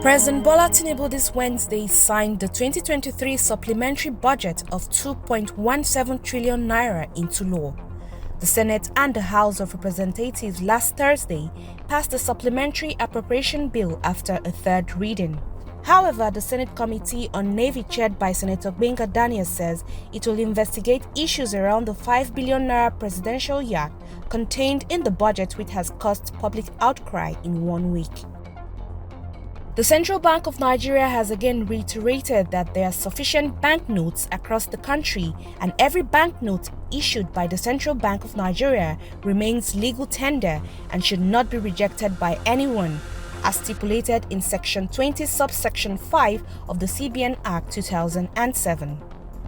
President Bola Tinubu this Wednesday signed the 2023 supplementary budget of 2.17 trillion naira into law. The Senate and the House of Representatives last Thursday passed the supplementary appropriation bill after a third reading. However, the Senate Committee on Navy chaired by Senator Gbenga Daniel says it will investigate issues around the 5 billion naira presidential yacht contained in the budget, which has caused public outcry in 1 week. The Central Bank of Nigeria has again reiterated that there are sufficient banknotes across the country and every banknote issued by the Central Bank of Nigeria remains legal tender and should not be rejected by anyone, as stipulated in Section 20, Subsection 5 of the CBN Act 2007.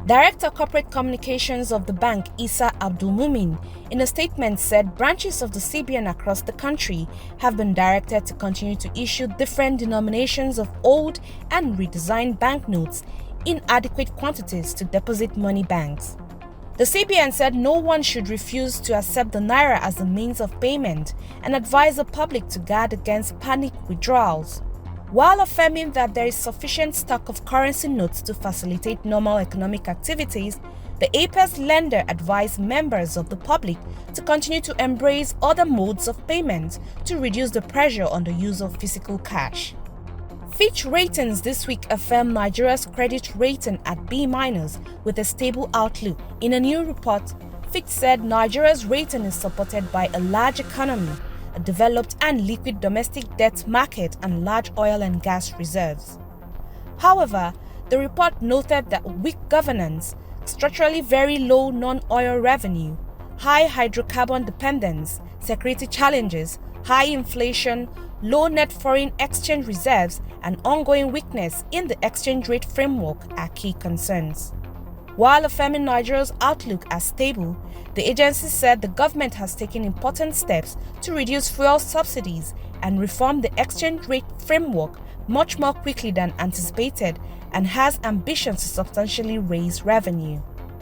Director Corporate Communications of the bank, Isa Abdulmumin, in a statement said branches of the CBN across the country have been directed to continue to issue different denominations of old and redesigned banknotes in adequate quantities to deposit money banks. The CBN said no one should refuse to accept the naira as a means of payment and advised the public to guard against panic withdrawals. While affirming that there is sufficient stock of currency notes to facilitate normal economic activities, the Apex lender advised members of the public to continue to embrace other modes of payment to reduce the pressure on the use of physical cash. Fitch Ratings this week affirmed Nigeria's credit rating at B- with a stable outlook. In a new report, Fitch said Nigeria's rating is supported by a large economy, a developed and liquid domestic debt market, and large oil and gas reserves. However, the report noted that weak governance, structurally very low non-oil revenue, high hydrocarbon dependence, security challenges, high inflation, low net foreign exchange reserves, and ongoing weakness in the exchange rate framework are key concerns. While affirming Nigeria's outlook as stable, the agency said the government has taken important steps to reduce fuel subsidies and reform the exchange rate framework much more quickly than anticipated and has ambitions to substantially raise revenue.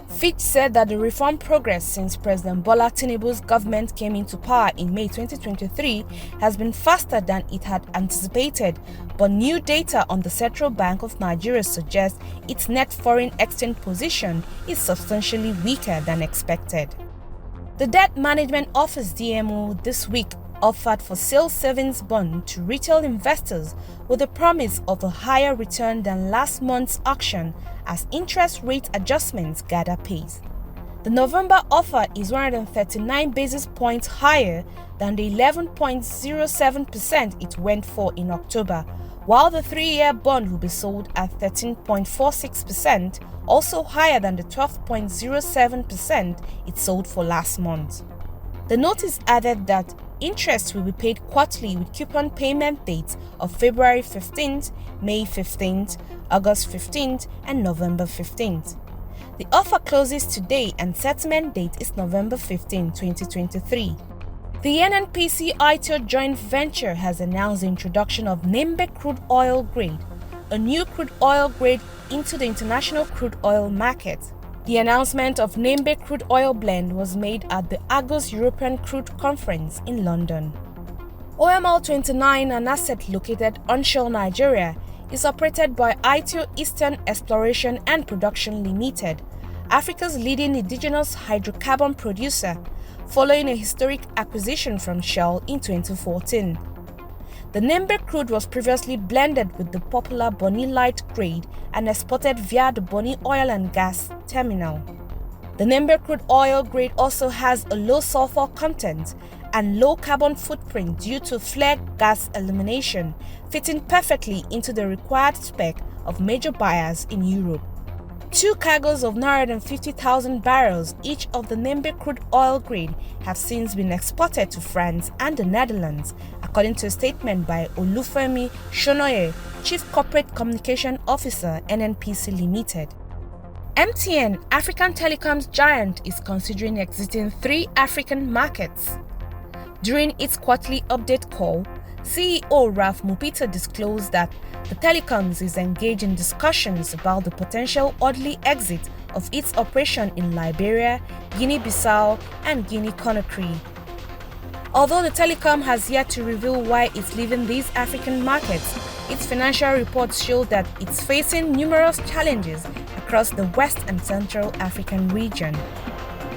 Fitch said that the reform progress since President Bola Tinubu's government came into power in May 2023 has been faster than it had anticipated, but new data on the Central Bank of Nigeria suggests its net foreign exchange position is substantially weaker than expected. The Debt Management Office (DMO) this week offered for sale savings bond to retail investors with a promise of a higher return than last month's auction as interest rate adjustments gather pace. The November offer is 139 basis points higher than the 11.07% it went for in October, while the 3-year bond will be sold at 13.46%, also higher than the 12.07% it sold for last month. The notice added that interest will be paid quarterly with coupon payment dates of February 15th, May 15th, August 15th, and November 15th. The offer closes today and settlement date is November 15, 2023. The NNPC ITO joint venture has announced the introduction of Nembe crude oil grade, a new crude oil grade into the international crude oil market. The announcement of Nembe crude oil blend was made at the Argus European Crude Conference in London. OML 29, an asset located onshore Nigeria, is operated by ITO Eastern Exploration and Production Limited, Africa's leading indigenous hydrocarbon producer, following a historic acquisition from Shell in 2014. The Nembe crude was previously blended with the popular Bonny Light grade and exported via the Bonny Oil and Gas Terminal. The Nembe crude oil grade also has a low sulfur content and low carbon footprint due to flare gas elimination, fitting perfectly into the required spec of major buyers in Europe. 2 cargoes of 950,000 barrels each of the Nembe crude oil grade have since been exported to France and the Netherlands, according to a statement by Olufemi Shonoye, Chief Corporate Communication Officer, NNPC Limited. MTN, African telecoms giant, is considering exiting 3 African markets. During its quarterly update call, CEO Ralph Mupita disclosed that the telecoms is engaged in discussions about the potential orderly exit of its operation in Liberia, Guinea-Bissau, and Guinea-Conakry. Although the telecom has yet to reveal why it's leaving these African markets, Its financial reports show that it's facing numerous challenges across the West and Central African region.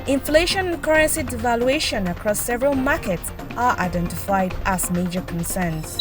Inflation and currency devaluation across several markets are identified as major concerns.